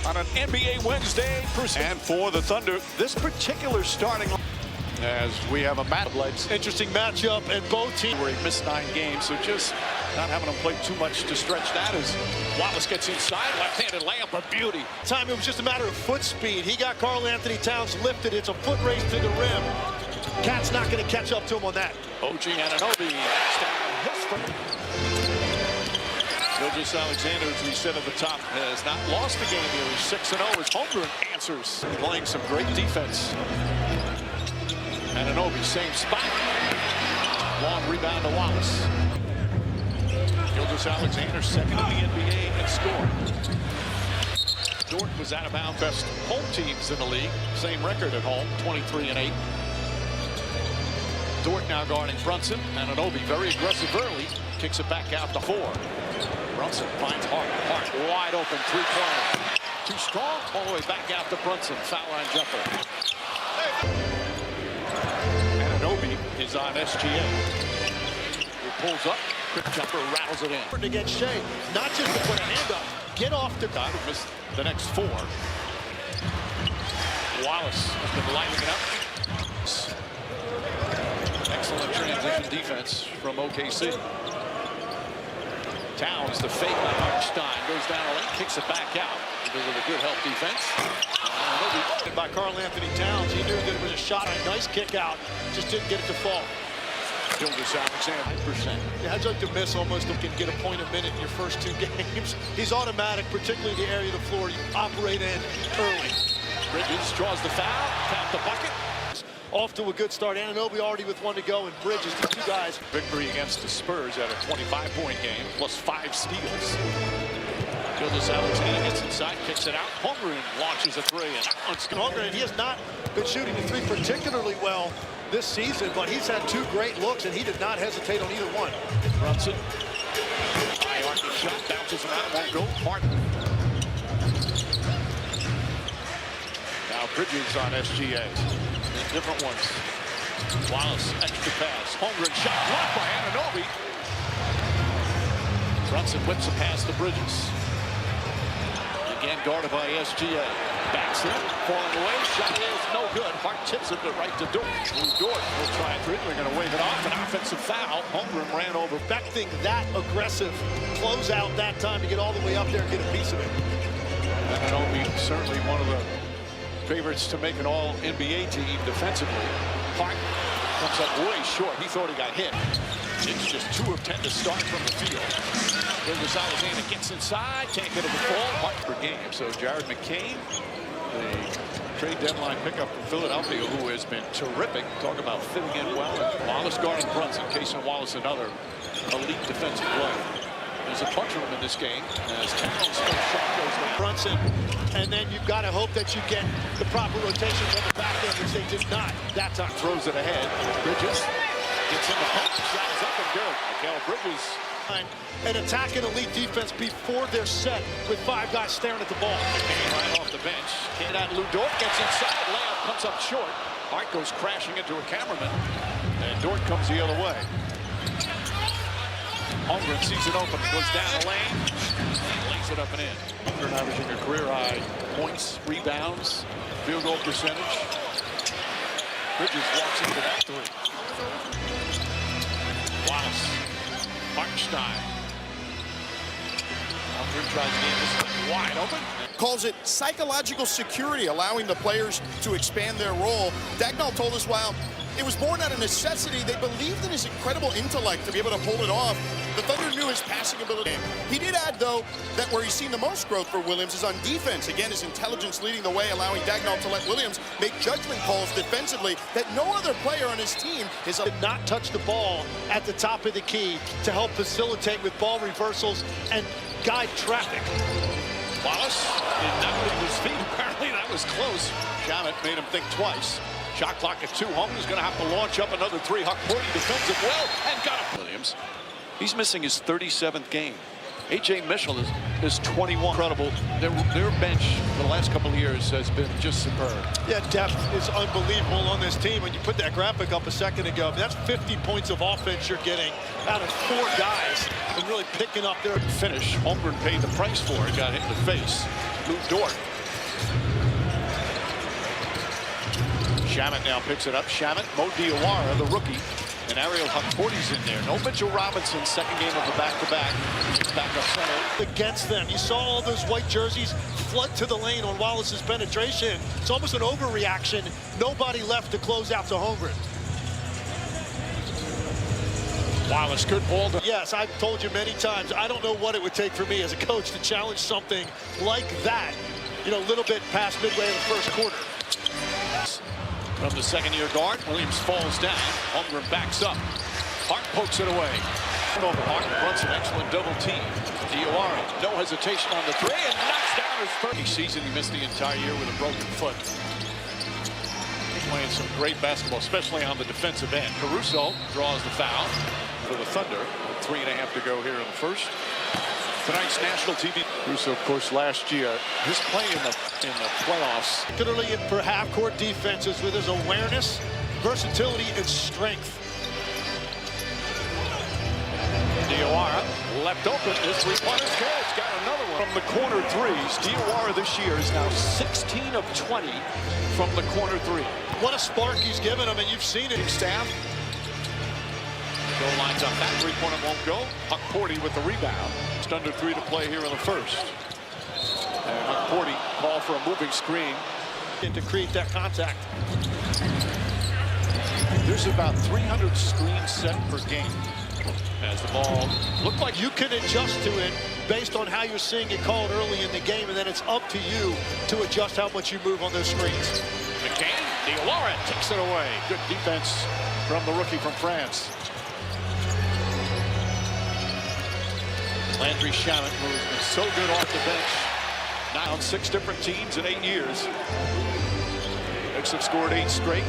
on an NBA Wednesday. And for the Thunder, this particular starting as we have a interesting matchup, and both teams where he missed 9 games, so just not having him play too much to stretch that as Wallace gets inside, left-handed layup, a beauty. Time it was just a matter of foot speed. He got Karl Anthony Towns lifted. It's a foot race to the rim. Cat's not going to catch up to him on that. OG Anunoby, that's down his Gilgeous-Alexander, as we said at the top, has not lost the game here. He's 6-0 as Holmgren answers, playing some great defense. Anunoby, same spot. Long rebound to Wallace. Gilgeous-Alexander, second in the NBA in scoring. Dort was out of bounds. Best home teams in the league. Same record at home, 23-8. Dort now guarding Brunson. Anunoby very aggressive early. Kicks it back out to 4. Brunson finds Hart. Hart wide open, three-pointer. Too strong. All the way back out to Brunson. Foul line jumper. Anunoby is on SGA. He pulls up. Quick jumper, rattles it in. To get Shea, not just to put a hand up, get off the time. Missed the next 4. Wallace has been lighting it up. Excellent transition defense from OKC. Towns, the fake by Hartenstein, goes down the lane, kicks it back out because of the good help defense. By Karl Anthony Towns, he knew that it was a shot. A nice kick out, just didn't get it to fall. Gilgeous-Alexander, 9%. Yeah, I'd like to miss almost. You can get a point a minute in your first 2 games. He's automatic, particularly the area of the floor you operate in early. Bridges draws the foul, count the bucket. Off to a good start. Anunoby already with 1 to go, and Bridges, the 2 guys. Victory against the Spurs at a 25-point game, plus 5 steals. Gilgeous-Alexander gets inside, kicks it out. Holmgren launches a 3, and that one's good. Holmgren, he has not been shooting the 3 particularly well this season, but he's had 2 great looks, and he did not hesitate on either one. Brunson, high arcing shot, bounces him out, won't go. Martin. Now Bridges on SGA. Different ones. Wallace, extra pass. Holmgren shot blocked by Anunoby. Brunson whips a pass to Bridges. Again guarded by SGA. Backs it, falling away. Shot is no good. Hart tips it right to Dort. Dort will try a 3. They're going to wave it off. An offensive foul. Holmgren ran over. Expecting that aggressive closeout that time to get all the way up there and get a piece of it. Anunoby certainly one of the favorites to make an all-NBA team defensively. Hart comes up way short. He thought he got hit. It's just 2 of 10 to start from the field. Gilgeous-Alexander gets inside, can't get it to fall. Hart per game. So Jared McCain, the trade deadline pickup from Philadelphia, who has been terrific. Talk about fitting in well. Wallace guarding Brunson. Casey Wallace, another elite defensive player. There's a bunch of them in this game. As Towns shot goes down. Brunson, and then you've got to hope that you get the proper rotations on the back end, which they did not that time. Throws it ahead. Bridges gets in the pump. Shot is up and good. Mikal Bridges. And attack an elite defense before they're set with 5 guys staring at the ball. Came right off the bench. That Lou Dort gets inside. Layup comes up short. Hart goes crashing into a cameraman. And Dort comes the other way. Holmgren sees it open, goes down the lane, lays it up and in. Holmgren averaging a career-high points, rebounds, field goal percentage. Bridges walks into that 3. Wallace, Hartenstein. Holmgren tries to get this wide open. Calls it psychological security, allowing the players to expand their role. Dagnall told us while it was born out of necessity, they believed in his incredible intellect to be able to pull it off. The Thunder knew his passing ability. He did add, though, that where he's seen the most growth for Williams is on defense. Again, his intelligence leading the way, allowing Dagnall to let Williams make judgment calls defensively that no other player on his team is. Did not touch the ball at the top of the key to help facilitate with ball reversals and guide traffic. Wallace did not leave his feet. Apparently that was close. Shamet made him think twice. Shot clock at 2. Holmgren's going to have to launch up another 3. Huck Porty defensive well and got it. Williams. He's missing his 37th game. A.J. Mitchell is 21. Incredible. Their bench the last couple of years has been just superb. Yeah, depth is unbelievable on this team. When you put that graphic up a second ago, that's 50 points of offense you're getting out of 4 guys and really picking up their finish. Holmgren paid the price for it. Got hit in the face. Lou Dort Shamet now picks it up. Shamet, Mo Diawara, the rookie, and Ariel Huckporty's in there. No Mitchell Robinson, second game of the back-to-back. Back up center. Against them. You saw all those white jerseys flood to the lane on Wallace's penetration. It's almost an overreaction. Nobody left to close out to Holmgren. Wallace, good ball. Yes, I've told you many times, I don't know what it would take for me as a coach to challenge something like that, you know, a little bit past midway of the first quarter. From the second-year guard, Williams falls down. Holmgren backs up. Hart pokes it away. Hart runs an excellent double team. Diawara, no hesitation on the three, and knocks down his first season. He missed the entire year with a broken foot. He's playing some great basketball, especially on the defensive end. Caruso draws the foul for the Thunder. 3.5 to go here in the first. Tonight's national TV. Caruso, of course, last year, his play in the playoffs. Particularly for half-court defenses with his awareness, versatility, and strength. Diawara left open. His three-point is good. It's got another one. From the corner threes, Diawara this year is now 16 of 20 from the corner three. What a spark he's given him, and you've seen it. Staff. Joe lines up. That three-pointer won't go. Huckporty with the rebound. Just under 3 to play here in the first. And Huckporty call for a moving screen. And to create that contact. There's about 300 screens set per game. As the ball looked like you can adjust to it based on how you're seeing it called early in the game, and then it's up to you to adjust how much you move on those screens. McCain, Diawara takes it away. Good defense from the rookie from France. Landry Shamet, who's been so good off the bench. Now on 6 different teams in 8 years. Knicks have scored 8 straight.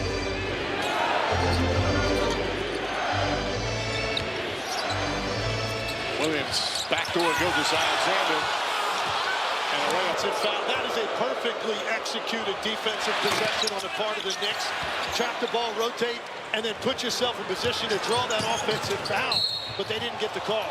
Williams, backdoor Gilgeous-Alexander. And a layup. That is a perfectly executed defensive possession on the part of the Knicks. Trap the ball, rotate, and then put yourself in position to draw that offensive foul. But they didn't get the call.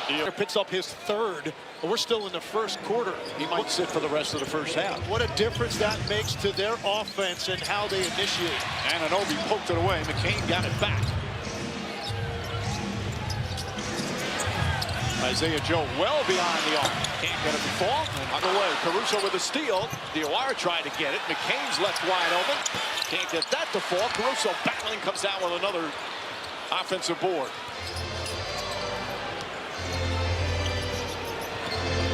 He picks up his third, and we're still in the first quarter. He might sit for the rest of the first half. What a difference that makes to their offense and how they initiate. Anunoby poked it away. McCain got it back. Isaiah Joe well behind the arc. Can't get it to fall. And on the way. Caruso with a steal. Diawara tried to get it. McCain's left wide open. Can't get that to fall. Caruso battling, comes down with another offensive board.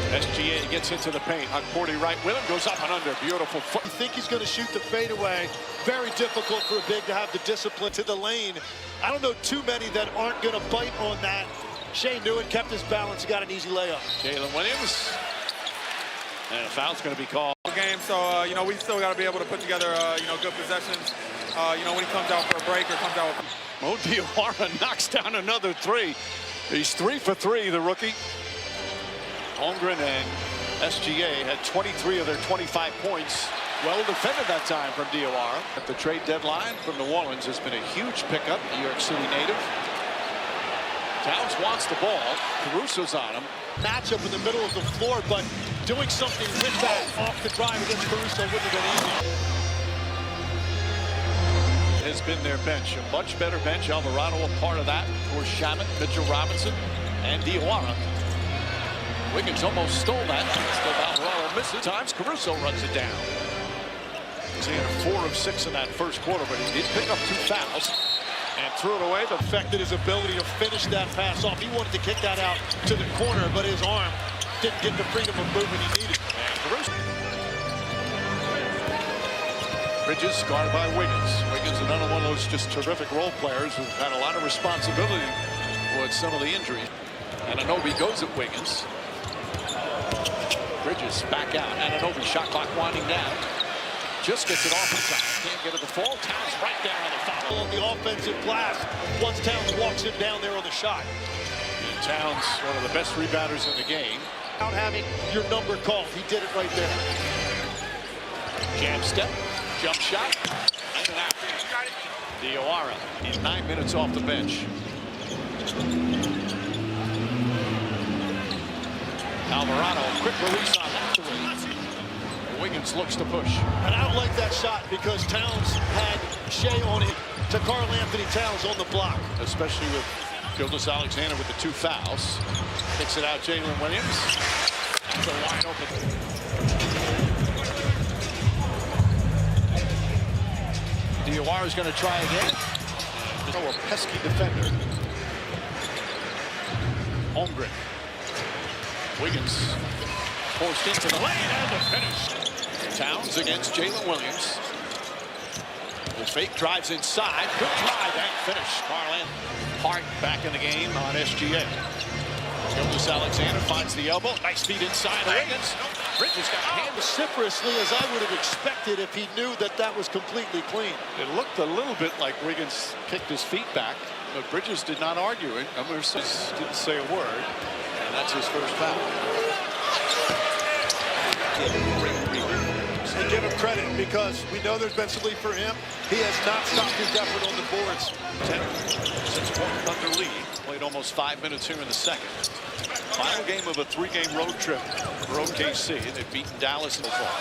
SGA gets into the paint. Huckporty right with him. Goes up and under. Beautiful foot. I think he's going to shoot the fadeaway. Very difficult for a big to have the discipline to the lane. I don't know too many that aren't going to bite on that. Shea knew it, kept his balance, got an easy layup. Jalen Williams. And a foul's going to be called. Game, so you know, we still got to be able to put together you know, good possessions. You know, when he comes out for a break or comes out with... Mo Diawara knocks down another three. He's 3 for 3, the rookie. Holmgren and SGA had 23 of their 25 points. Well defended that time from Diawara. At the trade deadline from New Orleans has been a huge pickup. New York City native. Towns wants the ball. Caruso's on him. Matchup in the middle of the floor, but doing something with that off the drive against Caruso wouldn't have been easy. Has been their bench. A much better bench. Alvarado a part of that. For Shamet, Mitchell Robinson, and Diawara. Wiggins almost stole that. Still Alvarado misses. Times Caruso runs it down. He's in 4 of 6 in that first quarter, but he did pick up 2 fouls. And threw it away. Affected his ability to finish that pass off. He wanted to kick that out to the corner, but his arm didn't get the freedom of movement he needed. And Caruso. Bridges guarded by Wiggins. Wiggins, another one of those just terrific role players who've had a lot of responsibility with some of the injuries. And Anunoby goes at Wiggins. Bridges back out. Anunoby, shot clock winding down. Just gets it off in time. Can't get it to fall. Towns right there on the foul. On the offensive glass, once Towns walks him down there on the shot. And Towns, one of the best rebounders in the game. Without having your number called, he did it right there. Jam step, jump shot, and an out. Diawara in 9 minutes off the bench. Alvarado, quick release on that three. Wiggins looks to push. And I don't like that shot because Towns had Shea on him to Karl Anthony Towns on the block. Especially with Gilgeous-Alexander with the 2 fouls. Kicks it out, Jalen Williams. That's a wide open. DOR is going to try again. A pesky defender. Holmgren. Wiggins forced into the lane and the finish. Towns against Jalen Williams. The fake drives inside. Good drive and finish. Carlin Hart back in the game on SGA. Gilgeous-Alexander finds the elbow. Nice feed inside. Wiggins. Bridges got a hand vociferously as I would have expected if he knew that that was completely clean. It looked a little bit like Wiggins kicked his feet back, but Bridges did not argue it. Emerson didn't say a word, and that's his first foul. And give him credit because we know there's been some lead for him. He has not stopped his effort on the boards. 6-point Thunder lead. Played almost 5 minutes here in the second. Final game of a 3-game road trip for OKC. They've beaten Dallas so far.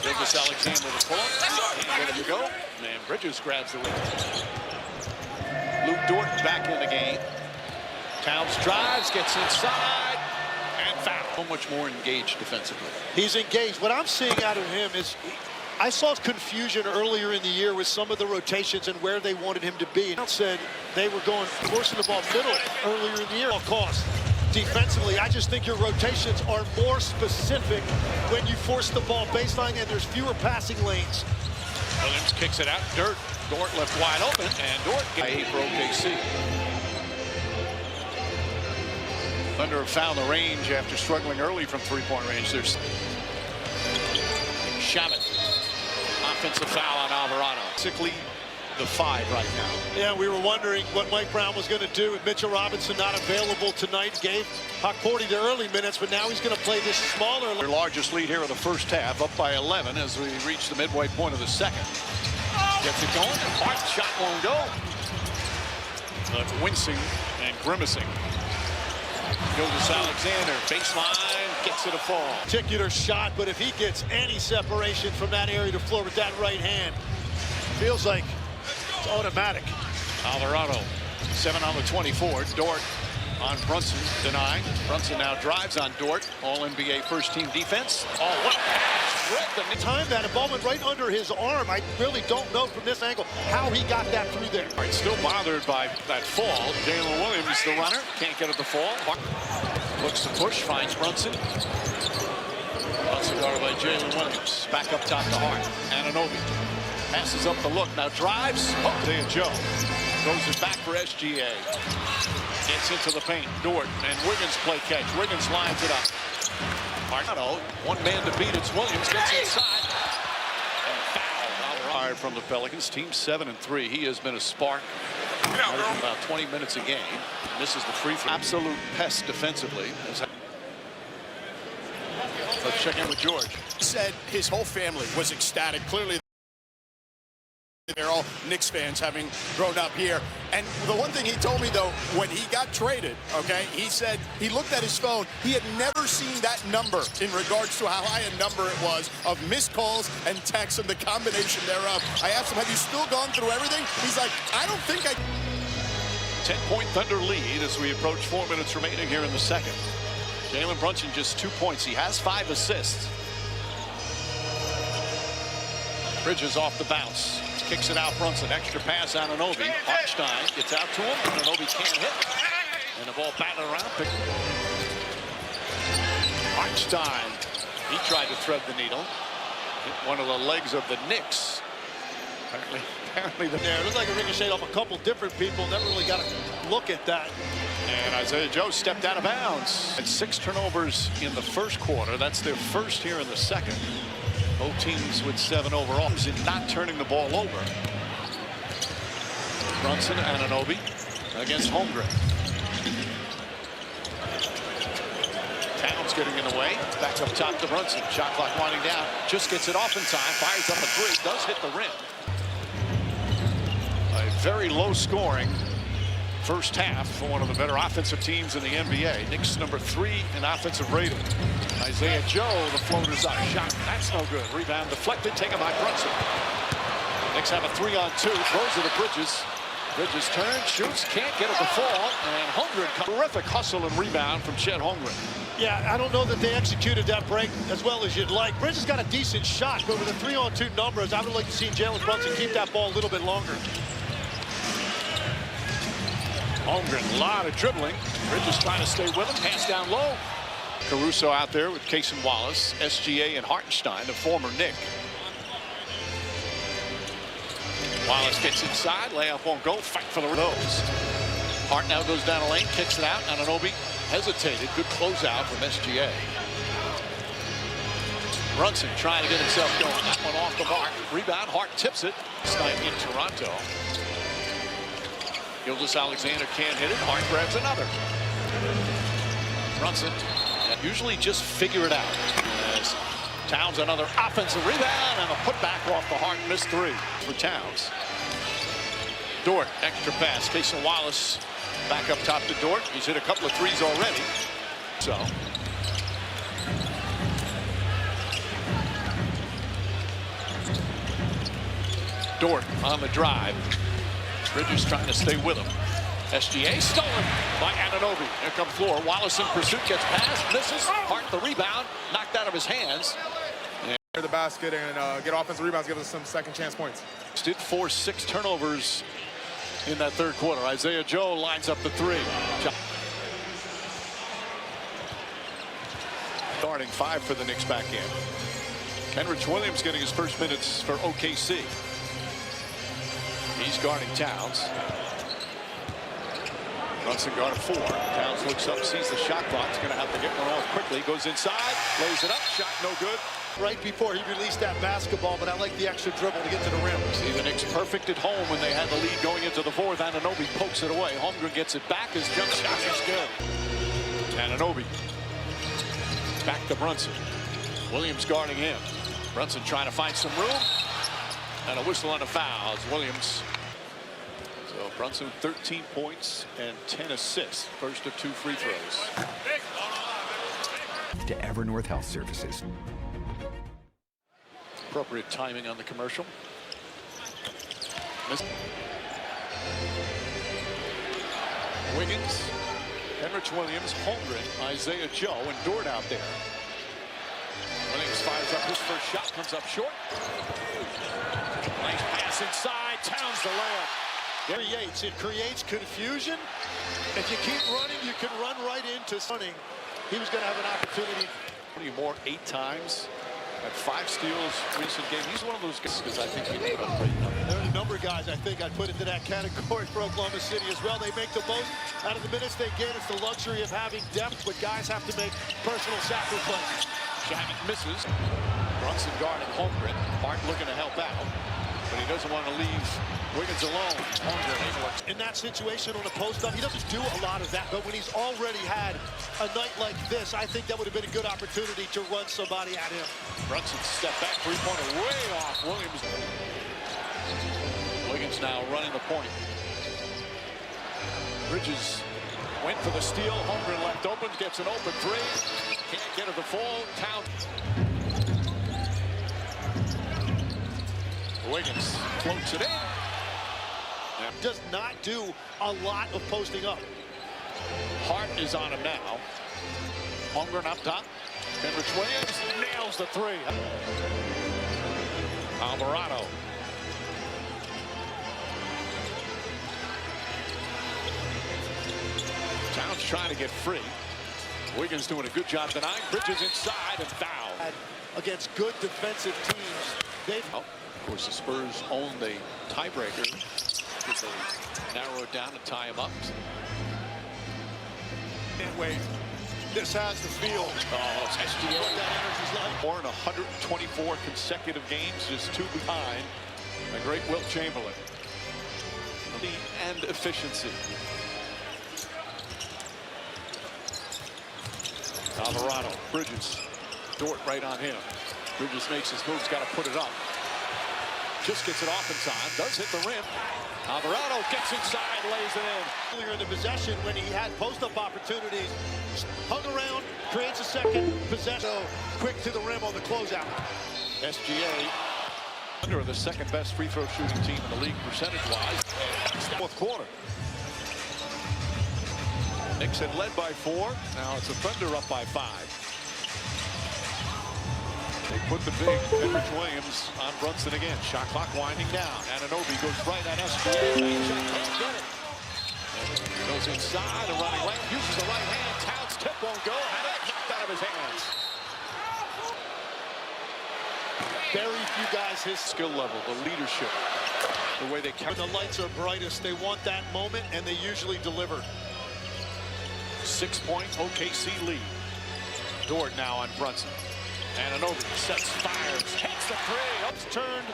Gilgeous-Alexander to pull up. Ready to go. And Bridges grabs the ring. Luke Dort back in the game. Towns drives, gets inside, and foul. So much more engaged defensively. He's engaged. What I'm seeing out of him is I saw confusion earlier in the year with some of the rotations and where they wanted him to be. And said they were forcing the ball middle earlier in the year. All cost. Defensively, I just think your rotations are more specific when you force the ball baseline and there's fewer passing lanes. Williams kicks it out. Dort left wide open, and Dort gets for OKC. Thunder have found the range after struggling early from 3-point range. There's Shamet. Offensive foul on Alvarado. Basically the 5 right now. Yeah, we were wondering what Mike Brown was going to do with Mitchell Robinson not available tonight. Gave Hokporty the early minutes, but now he's going to play this smaller. Their largest lead here in the first half, up by 11 as we reach the midway point of the second. Gets it going, and Hart shot won't go. But wincing and grimacing. Gilgeous-Alexander, baseline, gets it a fall. Particular shot, but if he gets any separation from that area to floor with that right hand, feels like it's automatic. Alvarado, 7 on the 24. Dort on Brunson, denying. Brunson now drives on Dort. All-NBA first-team defense. Oh, what a pass. The time that ball went right under his arm. I really don't know from this angle how he got that through there. All right, still bothered by that fall. Jalen Williams, the runner, can't get at the fall. Looks to push, finds Brunson. Brunson guarded by Jalen Williams. Back up top to Hart. Anunoby passes up the look. Now drives. Oh, there Joe. Throws it back for SGA. Gets into the paint. Dort and Wiggins play catch. Wiggins lines it up. Arnado, one man to beat. It's Williams. Gets inside. And foul. From the Pelicans. Team 7-3. He has been a spark. About 20 minutes a game. This is the free throw. Absolute pest defensively. Let's check in with George. He said his whole family was ecstatic. Clearly, they're all Knicks fans, having grown up here. And the one thing he told me, though, when he got traded, okay, he said he looked at his phone. He had never seen that number in regards to how high a number it was of missed calls and texts and the combination thereof. I asked him, have you still gone through everything? He's like, I don't think I... 10-point Thunder lead as we approach 4 minutes remaining here in the second. Jalen Brunson just 2 points. He has 5 assists. Bridges off the bounce. Kicks it out, Brunson. Extra pass, Anunoby. Hartenstein gets out to him. Anunoby can't hit. And the ball batted around. Hartenstein. He tried to thread the needle. Hit one of the legs of the Knicks. Apparently it looks like a ricochet off a couple different people. Never really got a look at that. And Isaiah Joe stepped out of bounds. And 6 turnovers in the first quarter. That's their first here in the second. Both teams with 7 overall. In not turning the ball over. Brunson, Anunoby against Holmgren. Towns getting in the way. Back up top to Brunson. Shot clock winding down. Just gets it off in time. Fires up a 3. Does hit the rim. A very low scoring first half for one of the better offensive teams in the NBA. Knicks number 3 in offensive rating. Isaiah Joe, the floater's out. Shot. That's no good. Rebound deflected. Taken by Brunson. Knicks have a 3-on-2. Throws it to Bridges. Bridges turns, shoots, can't get it to fall. And Holmgren, terrific hustle and rebound from Chet Holmgren. Yeah, I don't know that they executed that break as well as you'd like. Bridges got a decent shot, but with the 3-on-2 numbers, I would like to see Jalen Brunson keep that ball a little bit longer. Holmgren, a lot of dribbling. Bridges trying to stay with him. Pass down low. Caruso out there with Case and Wallace, SGA and Hartenstein, the former Knick. Wallace gets inside. Layup won't go. Fight for the nose. Hart now goes down a lane, kicks it out. Anunoby hesitated. Good closeout from SGA. Brunson trying to get himself going. That one off the mark. Rebound. Hart tips it. Snipe in Toronto. Gilgeous-Alexander can't hit it. Hart grabs another. Brunson usually just figure it out. As Towns another offensive rebound and a putback off the Hart. Missed 3 for Towns. Dort, extra pass. Case and Wallace back up top to Dort. He's hit a couple of threes already. So Dort on the drive. Bridges trying to stay with him. SGA stolen by Anunoby. Here comes Floor. Wallace in pursuit, gets past, misses. Hart the rebound, knocked out of his hands. The basket and get offensive rebounds, give us some second chance points. Did force 6 turnovers in that third quarter. Isaiah Joe lines up the 3. Starting 5 for the Knicks back in. Kenrich Williams getting his first minutes for OKC. He's guarding Towns. Brunson guard 4. Towns looks up, sees the shot clock. He's going to have to get one off quickly. Goes inside, lays it up. Shot no good. Right before he released that basketball, but I like the extra dribble to get to the rim. See the Knicks perfect at home when they had the lead going into the 4th. Anunoby pokes it away. Holmgren gets it back. His jump shot is good. Anunoby. Back to Brunson. Williams guarding him. Brunson trying to find some room. And a whistle on a foul as Williams. So Brunson 13 points and 10 assists. First of 2 free throws. To Evernorth Health Services. Appropriate timing on the commercial. Wiggins, Kenrich Williams, Holmgren, Isaiah Joe, and Dort out there. Williams fires up his first shot, comes up short. Nice pass inside, Towns the layup. It creates confusion. If you keep running, you can run right into running. He was going to have an opportunity. More 8 times. Had 5 steals recent game. He's one of those guys because I think he made a great number. There are a number of guys I think I'd put into that category for Oklahoma City as well. They make the most out of the minutes they get. It's the luxury of having depth, but guys have to make personal sacrifices. Shamit misses. Brunson guarding Holmgren. Hart looking to help out, but he doesn't want to leave Wiggins alone. Holmgren in that situation on a post-up, he doesn't do a lot of that, but when he's already had a night like this, I think that would have been a good opportunity to run somebody at him. Brunson step back, 3-pointer way off Williams. Wiggins now running the point. Bridges went for the steal. Holmgren left open, gets an open 3. Can't get it to fall. Towns. Wiggins floats it in. Does not do a lot of posting up. Hart is on him now. Holmgren up top. Kenrich Williams nails the 3. Alvarado. Towns trying to get free. Wiggins doing a good job denying. Bridges inside and foul. Against good defensive teams. Of course, the Spurs own the tiebreaker. They narrow it down and tie him up. Can't wait. This has the feel. Oh, it's SGA. More than 124 consecutive games, just 2 behind the great Wilt Chamberlain. And efficiency. Alvarado, Bridges, Dort right on him. Bridges makes his moves, got to put it up. Just gets it off in time, does hit the rim. Alvarado gets inside, lays it in. Earlier in the possession, when he had post-up opportunities, hung around, creates a second possession. So quick to the rim on the closeout. SGA under the second best free throw shooting team in the league percentage-wise. Fourth quarter. Knicks had led by 4. Now it's the Thunder up by 5. They put the big Henrich Williams on Brunson again. Shot clock winding down. Anunoby goes right at SGA. Can't get it. Goes inside, a running lane. Uses the right hand. Towns tip won't go. Had it knocked out of his hands. Very few guys his Skill level, the leadership, the way they when the lights are brightest, they want that moment, and they usually deliver. 6-point OKC lead. Dort now on Brunson. Anunoby sets, fires, takes the three. Ups turned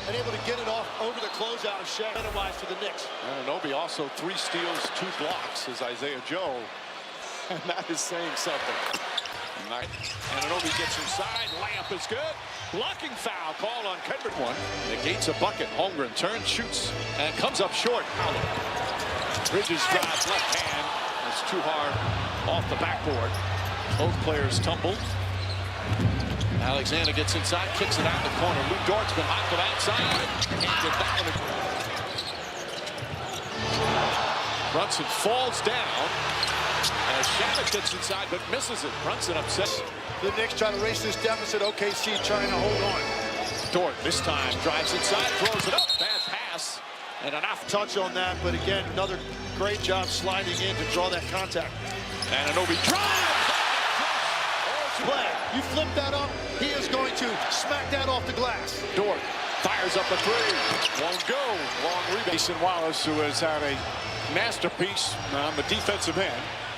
and able to get it off over the closeout of Shaq. Wise for the Knicks. Anunoby also 3 steals, 2 blocks as Isaiah Joe. And that is saying something. Anunoby gets inside. Layup is good. Blocking foul call on Kendrick. One negates a bucket. Holmgren turns, shoots, and comes up short. Bridges drives left hand. It's too hard off the backboard. Both players tumbled. Alexander gets inside, kicks it out in the corner. Lou Dort's been hot from outside. Can't get back in the... Brunson falls down as Shamit gets inside but misses it. Brunson upset. The Knicks try to race this deficit. OKC trying to hold on. Dort this time drives inside, throws it up. Bad pass and enough. Touch on that, but again, another great job sliding in to draw that contact. Anunoby drives. Play. You flip that up, he is going to smack that off the glass. Dort fires up a 3. Won't go. Long rebound. Mason Wallace, who has had a masterpiece on the defensive end.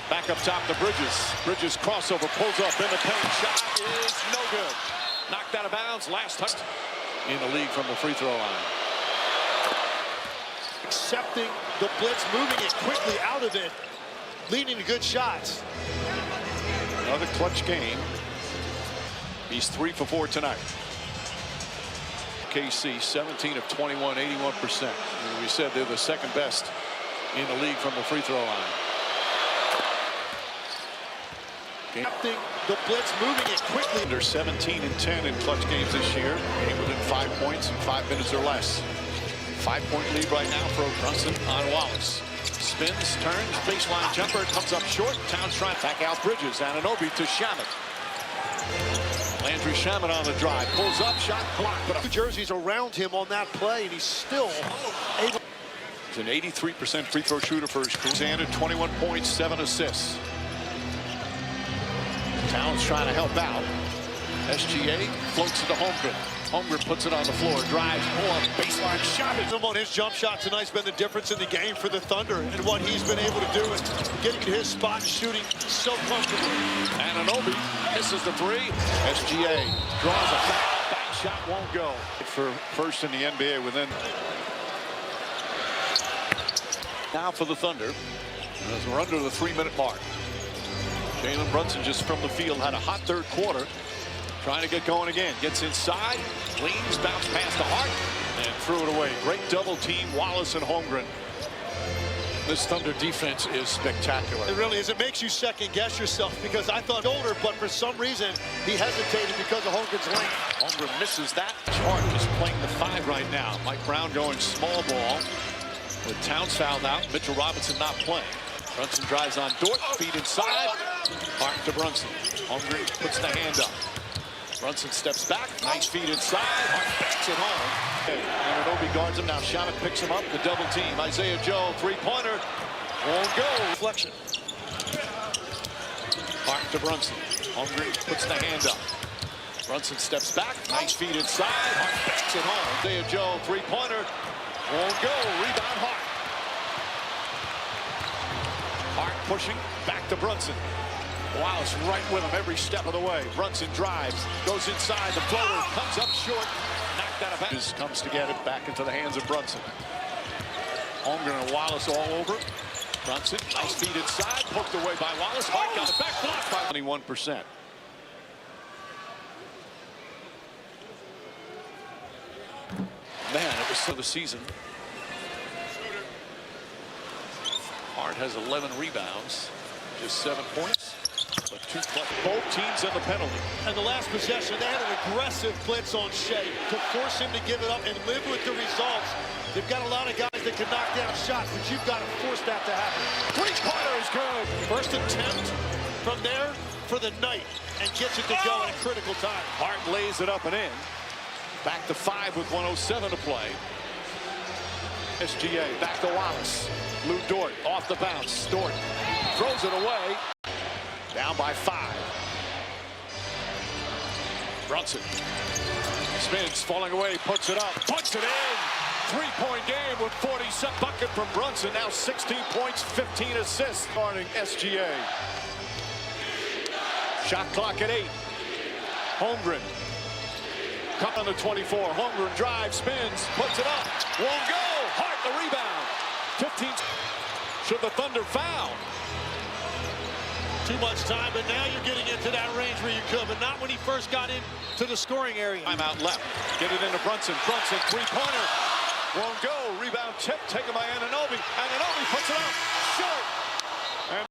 Back up top to Bridges. Bridges crossover, pulls up in the paint. Shot is no good. Knocked out of bounds. Last touch in the league from the free throw line. Accepting the blitz, moving it quickly out of it, leading to good shots. Another clutch game. He's 3 for 4 tonight. KC 17 of 21, 81%. We said they're the second best in the league from the free throw line. Accepting the blitz, moving it quickly. They're 17 and 10 in clutch games this year. Game within 5 points in 5 minutes or less. 5-point lead right now for Brunson on Wallace. Spins, turns, baseline jumper, comes up short. Towns trying to back out Bridges. Anunoby to Shamit. Landry Shamit on the drive. Pulls up, shot blocked. But New Jersey's around him on that play, and he's still able. He's an 83% free throw shooter for his career. Alexander, 21 points, 7 assists. Towns trying to help out. SGA floats it to Holmgren. Holmgren puts it on the floor, drives, pull up, baseline shot. On his jump shot tonight's been the difference in the game for the Thunder, and what he's been able to do is getting to his spot and shooting so comfortably. Anunoby misses the 3. SGA draws a foul. Back shot won't go. For first in the NBA within. Now for the Thunder, as we're under the 3-minute mark. Jalen Brunson just from the field had a hot third quarter. Trying to get going again. Gets inside, leans, bounce past the Hart, and threw it away. Great double team, Wallace and Holmgren. This Thunder defense is spectacular. It really is. It makes you second guess yourself, because I thought older, but for some reason he hesitated because of Holmgren's length. Holmgren misses that. Hart is playing the 5 right now. Mike Brown going small ball. With Towns fouled out, Mitchell Robinson not playing. Brunson drives on Dort, feet inside. Hart to Brunson. Holmgren puts the hand up. Brunson steps back, nice feet inside. Hart backs it home. Anunoby guards him. Now Shamit picks him up. The double team. Isaiah Joe, 3-pointer. Won't go. Reflection. Hart to Brunson. Holmgren puts the hand up. Brunson steps back, nice feet inside. Hart backs it home. Isaiah Joe, 3-pointer. Won't go. Rebound Hart. Hart pushing back to Brunson. Wallace right with him every step of the way. Brunson drives, goes inside, the floater comes up short, knocked out of bounds. Comes to get it back into the hands of Brunson. Holmgren and Wallace all over. Brunson, nice feet inside, poked away by Wallace. Hart got it back, blocked by 21%. Man, it was so the season. Hart has 11 rebounds, just 7 points, but 2 plus. Both teams in the penalty. And the last possession, they had an aggressive blitz on Shea to force him to give it up and live with the results. They've got a lot of guys that can knock down shots, but you've got to force that to happen. Three-pointer is good. First attempt from there for the night and gets it to go at a critical time. Hart lays it up and in. Back to 5 with 1:07 to play. SGA back to Wallace. Lou Dort off the bounce. Dort throws it away. Down by 5. Brunson spins, falling away, puts it up, puts it in. 3-point game with 40-second bucket from Brunson. Now 16 points, 15 assists. Starting SGA. Shot clock at 8. Holmgren. Come on the 24. Holmgren drives, spins, puts it up. Won't go. Hart the rebound. 15. Should the Thunder foul? Too much time, but now you're getting into that range where you could, but not when he first got into the scoring area. Timeout left. Get it into Brunson. Brunson, 3-pointer. Won't go. Rebound tip taken by Anunoby. Anunoby puts it up. Short.